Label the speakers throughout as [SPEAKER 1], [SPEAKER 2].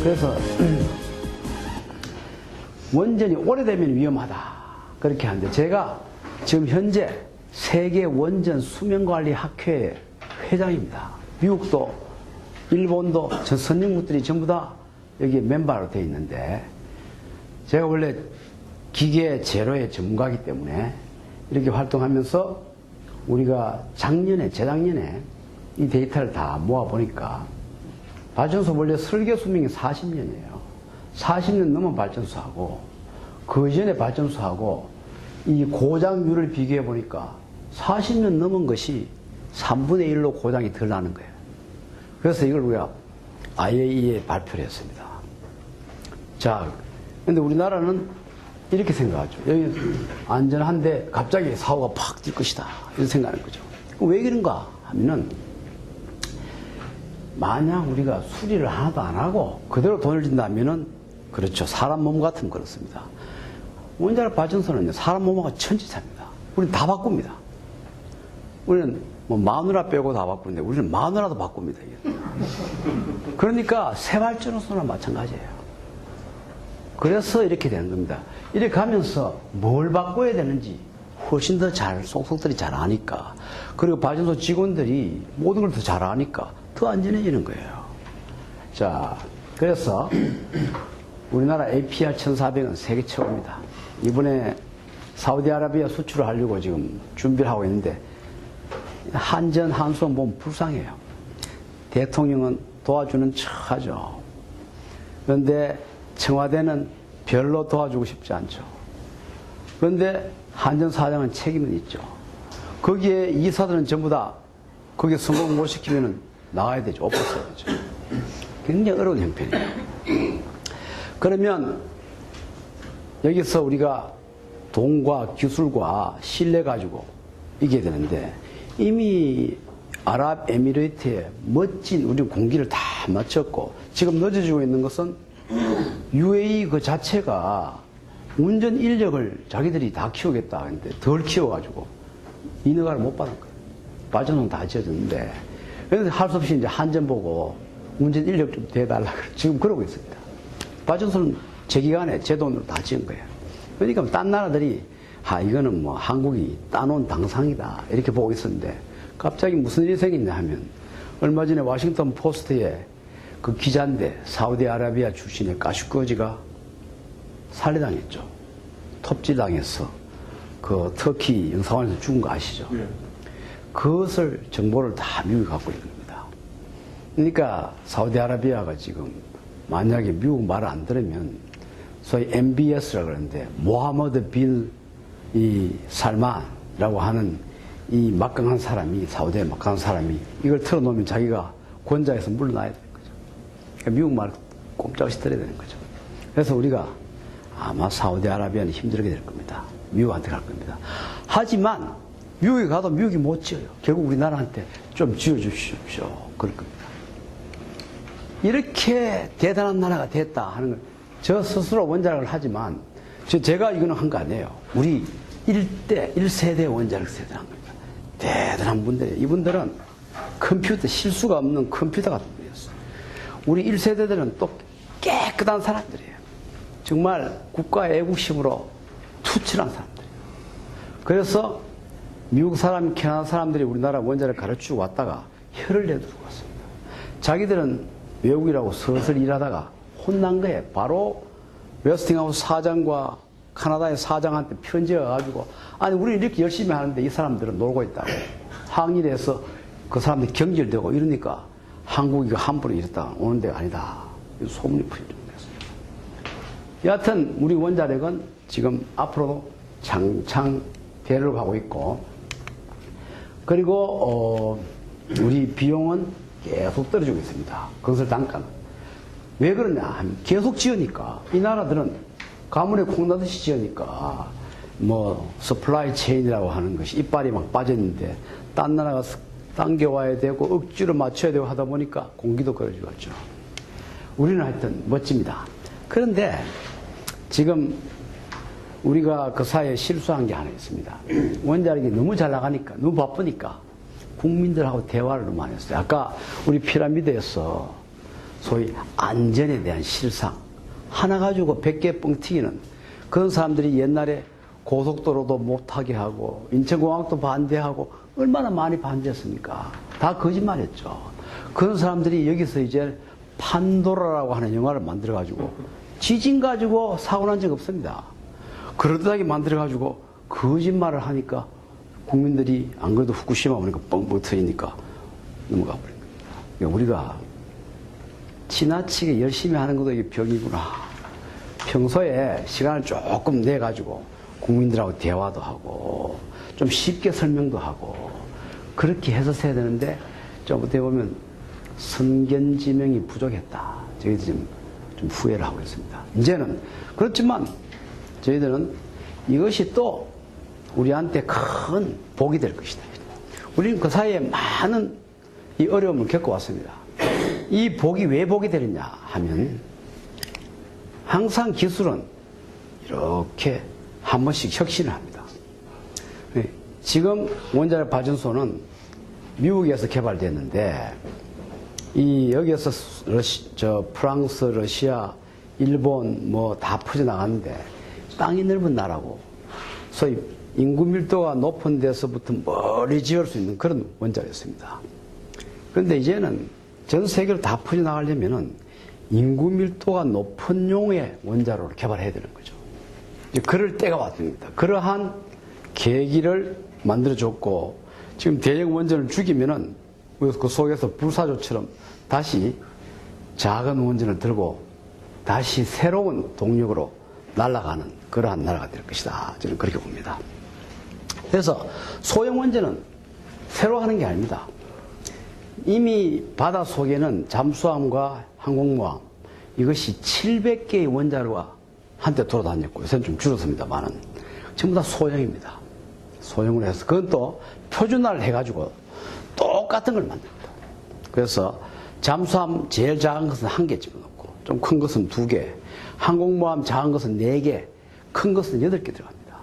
[SPEAKER 1] 그래서 원전이 오래되면 위험하다 그렇게 하는데, 제가 지금 현재 세계 원전 수명관리 학회 회장입니다. 미국도 일본도 전 선진국들이 전부 다 여기에 멤버로 되어 있는데, 제가 원래 기계 제로의 전문가이기 때문에 이렇게 활동하면서 우리가 재작년에 이 데이터를 다 모아보니까 발전소 원래 설계 수명이 40년이에요. 40년 넘은 발전소하고 그 이전의 발전소하고 이 고장률을 비교해 보니까 40년 넘은 것이 3분의 1로 고장이 덜 나는 거예요. 그래서 이걸 우리가 IAEA에 발표를 했습니다. 자, 근데 우리나라는 이렇게 생각하죠. 여기 안전한데 갑자기 사고가 팍 뛸 것이다, 이런 생각하는 거죠. 왜 그런가 하면은, 만약 우리가 수리를 하나도 안 하고 그대로 돈을 준다면은, 그렇죠, 사람 몸 같으면 그렇습니다. 원자력 발전소는 사람 몸하고 천지차입니다. 우리는 다 바꿉니다. 우리는 뭐 마누라 빼고 다 바꾸는데 우리는 마누라도 바꿉니다. 그러니까 새 발전소나 마찬가지예요. 그래서 이렇게 되는 겁니다. 이렇게 가면서 뭘 바꿔야 되는지 훨씬 더 속속들이 잘 아니까, 그리고 발전소 직원들이 모든 걸 더 잘 아니까 더 안전해지는 거예요. 자, 그래서 우리나라 APR 1400은 세계 최고입니다. 이번에 사우디아라비아 수출을 하려고 지금 준비를 하고 있는데, 한전, 한수원 보면 불쌍해요. 대통령은 도와주는 척 하죠. 그런데 청와대는 별로 도와주고 싶지 않죠. 그런데 한전 사장은 책임은 있죠. 거기에 이사들은 전부 다 거기에 성공 못 시키면 나가야 되죠. 옷 벗어야 되죠. 굉장히 어려운 형편이에요. 그러면 여기서 우리가 돈과 기술과 신뢰 가지고 이겨야 되는데, 이미 아랍에미레이트에 멋진 우리 공기를 다 마쳤고, 지금 늦어지고 있는 것은 UAE 그 자체가 운전 인력을 자기들이 다 키우겠다 했는데 덜 키워가지고 인허가를 못 받은 거예요. 발전소는 다 지어졌는데, 그래서 할 수 없이 이제 한전 보고 운전 인력 좀 대달라 지금 그러고 있습니다. 발전소는 제 기간에 제 돈으로 다 지은 거예요. 그러니까 딴 나라들이 이거는 뭐 한국이 따놓은 당상이다 이렇게 보고 있었는데, 갑자기 무슨 일이 생겼냐 하면, 얼마 전에 워싱턴 포스트에 그 기자인데 사우디아라비아 출신의 가슈거지가 살해당했죠. 톱질당해서 그 터키 영사관에서 죽은 거 아시죠? 네. 그것을 정보를 다 미국이 갖고 있는 겁니다. 그러니까 사우디아라비아가 지금 만약에 미국 말을 안 들으면 소위 MBS라고 그러는데, 모하머드 빈 살만이라고 하는 이 막강한 사람이, 사우디의 막강한 사람이 이걸 틀어놓으면 자기가 권좌에서 물러나야 되는 거죠. 그러니까 미국 말을 꼼짝없이 들어야 되는 거죠. 그래서 우리가 아마 사우디아라비아는 힘들게 될 겁니다. 미국한테 갈 겁니다. 하지만 미국에 가도 미국이 못 지어요. 결국 우리나라한테 좀 지어주십시오, 그럴 겁니다. 이렇게 대단한 나라가 됐다 하는 걸 저 스스로 원자력을 하지만, 제가 이거는 한 거 아니에요. 우리 1세대 원자력 세대를 한 겁니다. 대단한 분들이에요. 이분들은 컴퓨터, 실수가 없는 컴퓨터 같은 분이었어요. 우리 1세대들은 또 깨끗한 사람들이에요. 정말 국가 애국심으로 투철한 사람들이에요. 그래서 미국 사람, 캐나다 사람들이 우리나라 원자력 가르치고 왔다가 혀를 내두르고 왔습니다. 자기들은 외국이라고 슬슬 일하다가 혼난 거예요. 바로 웨스팅하우스 사장과 카나다의 사장한테 편지가 가지고, 아니 우리는 이렇게 열심히 하는데 이 사람들은 놀고 있다고 항의를 해서 그 사람들이 경질되고 이러니까 한국이 함부로 이랬다 오는 데가 아니다, 소문이 풀리겠습니다. 여하튼 우리 원자력은 지금 앞으로도 장창 대를 가고 있고, 그리고 우리 비용은 계속 떨어지고 있습니다. 건설 단가는. 왜 그러냐 하면, 계속 지으니까, 이 나라들은 가문에 콩나듯이 지으니까 뭐 서플라이 체인이라고 하는 것이 이빨이 막 빠졌는데 딴 나라가 당겨와야 되고 억지로 맞춰야 되고 하다 보니까 공기도 그래지겠죠. 우리는 하여튼 멋집니다. 그런데 지금 우리가 그 사이에 실수한 게 하나 있습니다. 원자력이 너무 잘 나가니까, 너무 바쁘니까 국민들하고 대화를 너무 안 했어요. 아까 우리 피라미드에서 소위 안전에 대한 실상 하나 가지고 100개 뻥 튀기는 그런 사람들이 옛날에 고속도로도 못하게 하고 인천공항도 반대하고 얼마나 많이 반대했습니까? 다 거짓말했죠. 그런 사람들이 여기서 이제 판도라라고 하는 영화를 만들어 가지고 지진 가지고 사고 난 적 없습니다. 그러다게 만들어 가지고 거짓말을 하니까 국민들이 안 그래도 후쿠시마 오니까 뻥뻥 터지니까 넘어가 버린 겁니다. 그러니까 우리가 지나치게 열심히 하는 것도 이게 병이구나. 평소에 시간을 조금 내 가지고 국민들하고 대화도 하고 좀 쉽게 설명도 하고 그렇게 해서 써야 되는데 좀 어떻게 보면 선견지명이 부족했다. 저희들이 좀 후회를 하고 있습니다. 이제는 그렇지만 저희들은 이것이 또 우리한테 큰 복이 될 것이다. 우리는 그 사이에 많은 이 어려움을 겪어왔습니다. 이 복이 왜 복이 되느냐 하면 항상 기술은 이렇게 한 번씩 혁신을 합니다. 지금 원자력 발전소는 미국에서 개발됐는데 여기에서 프랑스, 러시아, 일본 뭐 다 퍼져나갔는데 땅이 넓은 나라고 소위 인구 밀도가 높은 데서부터 멀리 지을 수 있는 그런 원자로였습니다. 그런데 이제는 전 세계로 다 퍼져나가려면은 인구 밀도가 높은 용의 원자로를 개발해야 되는 거죠. 그럴 때가 왔습니다. 그러한 계기를 만들어줬고 지금 대형 원전을 죽이면은 그 속에서 불사조처럼 다시 작은 원전을 들고 다시 새로운 동력으로 날아가는 그러한 나라가 될 것이다. 저는 그렇게 봅니다. 그래서 소형 원전은 새로 하는 게 아닙니다. 이미 바다 속에는 잠수함과 항공모함 이것이 700개의 원자로가 한때 돌아다녔고 요새는 좀 줄었습니다만은 전부 다 소형입니다. 소형으로 해서 그건 또 표준화를 해가지고 똑같은 걸 만듭니다. 그래서 잠수함 제일 작은 것은 1개 집어넣고 좀 큰 것은 2개, 항공모함 작은 것은 4개, 큰 것은 8개 들어갑니다.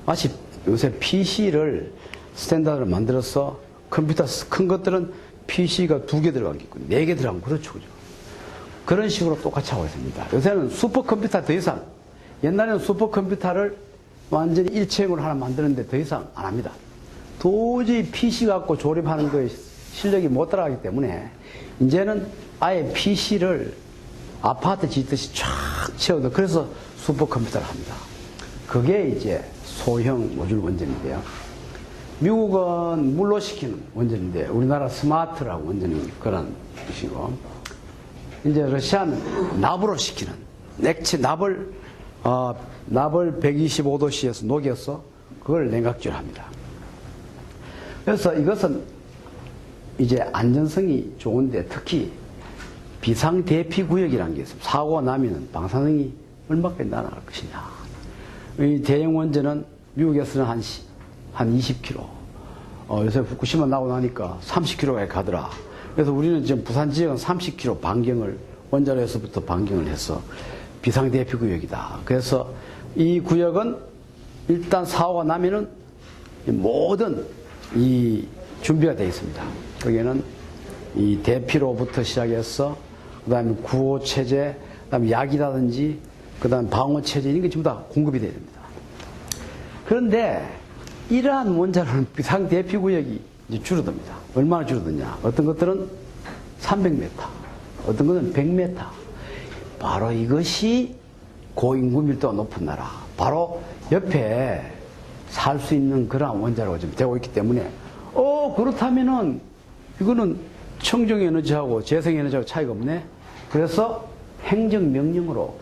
[SPEAKER 1] 마치 요새 PC를 스탠다드를 만들어서 컴퓨터 큰 것들은 PC가 2개 들어간 게 있고 4개 들어가면 그렇죠. 그죠? 그런 식으로 똑같이 하고 있습니다. 요새는 슈퍼컴퓨터 더 이상 옛날에는 슈퍼컴퓨터를 완전히 일체형으로 하나 만드는데 더 이상 안 합니다. 도저히 PC 갖고 조립하는 거에 실력이 못 따라가기 때문에 이제는 아예 PC를 아파트 짓듯이 쫙 채워도 그래서 슈퍼컴퓨터를 합니다. 그게 이제 소형 모듈 원전인데요. 미국은 물로 시키는 원전인데 우리나라 스마트라고 원전이 그런 것이고 이제 러시아는 납으로 시키는 액체 납을 125도씨에서 녹여서 그걸 냉각질합니다. 그래서 이것은 이제 안전성이 좋은데 특히 비상대피구역이라는 게 있습니다. 사고가 나면 방사능이 얼마까지 날아갈 것이냐. 이 대형 원전은 미국에서는 한 20km. 요새 후쿠시마 나고 나니까 30km까지 가더라. 그래서 우리는 지금 부산 지역은 30km 반경을 원자로에서부터 반경을 해서 비상대피구역이다. 그래서 이 구역은 일단 사고가 나면은 모든 이 준비가 되어 있습니다. 거기에는 이 대피로부터 시작해서 그다음에 구호 체제, 그다음에 약이라든지 그다음에 방어 체제 이런 게 전부 다 공급이 돼야 됩니다. 그런데 이러한 원자로는 비상대피구역이 이제 줄어듭니다. 얼마나 줄어드냐? 어떤 것들은 300m, 어떤 것은 100m. 바로 이것이 고인구 밀도가 높은 나라. 바로 옆에 살 수 있는 그러한 원자로가 지금 되고 있기 때문에 그렇다면은 이거는 청정에너지하고 재생에너지하고 차이가 없네. 그래서 행정명령으로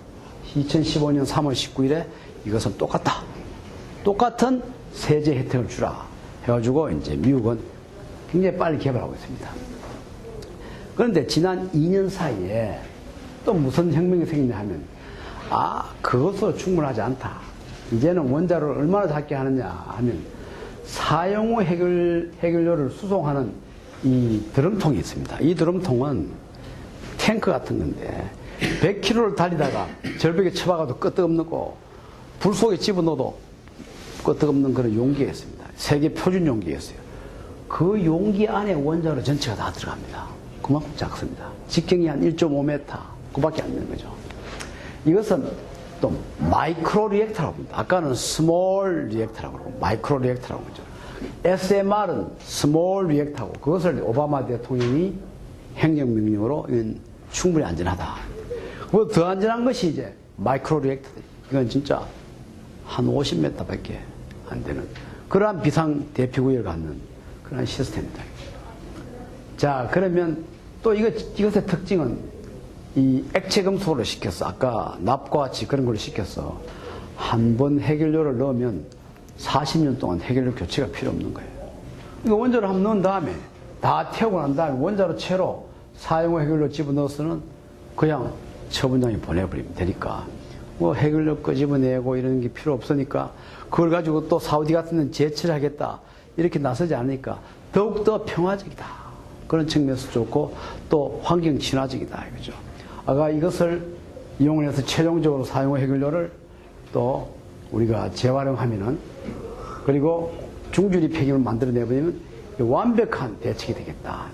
[SPEAKER 1] 2015년 3월 19일에 이것은 똑같은 세제 혜택을 주라 해가지고 이제 미국은 굉장히 빨리 개발하고 있습니다. 그런데 지난 2년 사이에 또 무슨 혁명이 생기냐 하면 그것으로 충분하지 않다. 이제는 원자로를 얼마나 작게 하느냐 하면 사용 후 해결료를 수송하는 이 드럼통이 있습니다. 이 드럼통은 탱크 같은 건데 100km를 달리다가 절벽에 쳐박아도 끄떡없는 거, 불 속에 집어넣어도 끄떡없는 그런 용기가 있습니다. 세계 표준 용기가 있어요. 그 용기 안에 원자로 전체가 다 들어갑니다. 그만큼 작습니다. 직경이 한 1.5m 그밖에 안 되는 거죠. 이것은 또 마이크로 리액터라고 합니다. 아까는 스몰 리액터라고 그러고 마이크로 리액터라고 하죠. SMR은 스몰 리액터고 그것을 오바마 대통령이 행정명령으로 이건 충분히 안전하다. 그보다 더 안전한 것이 이제 마이크로 리액터. 이건 진짜 한 50m밖에 안 되는 그러한 비상 대피구역을 갖는 그런 시스템입니다. 자, 그러면 또 이것의 특징은 이 액체 금속으로 시켰어. 아까 납과 같이 그런 걸로 시켰어. 한 번 해결료를 넣으면 40년 동안 해결료 교체가 필요 없는 거예요. 이거 원자로 한번 넣은 다음에 다 태우고 난 다음에 원자로 채로 사용 해결료 집어넣어서는 그냥 처분장에 보내버리면 되니까 뭐 해결료 끄집어내고 이런 게 필요 없으니까 그걸 가지고 또 사우디 같은 데는 제치를 하겠다 이렇게 나서지 않으니까 더욱더 평화적이다. 그런 측면에서 좋고 또 환경 친화적이다. 이거죠. 아까 이것을 이용해서 최종적으로 사용 해결료를 또 우리가 재활용하면은 그리고 중준위 폐기물을 만들어내버리면 완벽한 대책이 되겠다.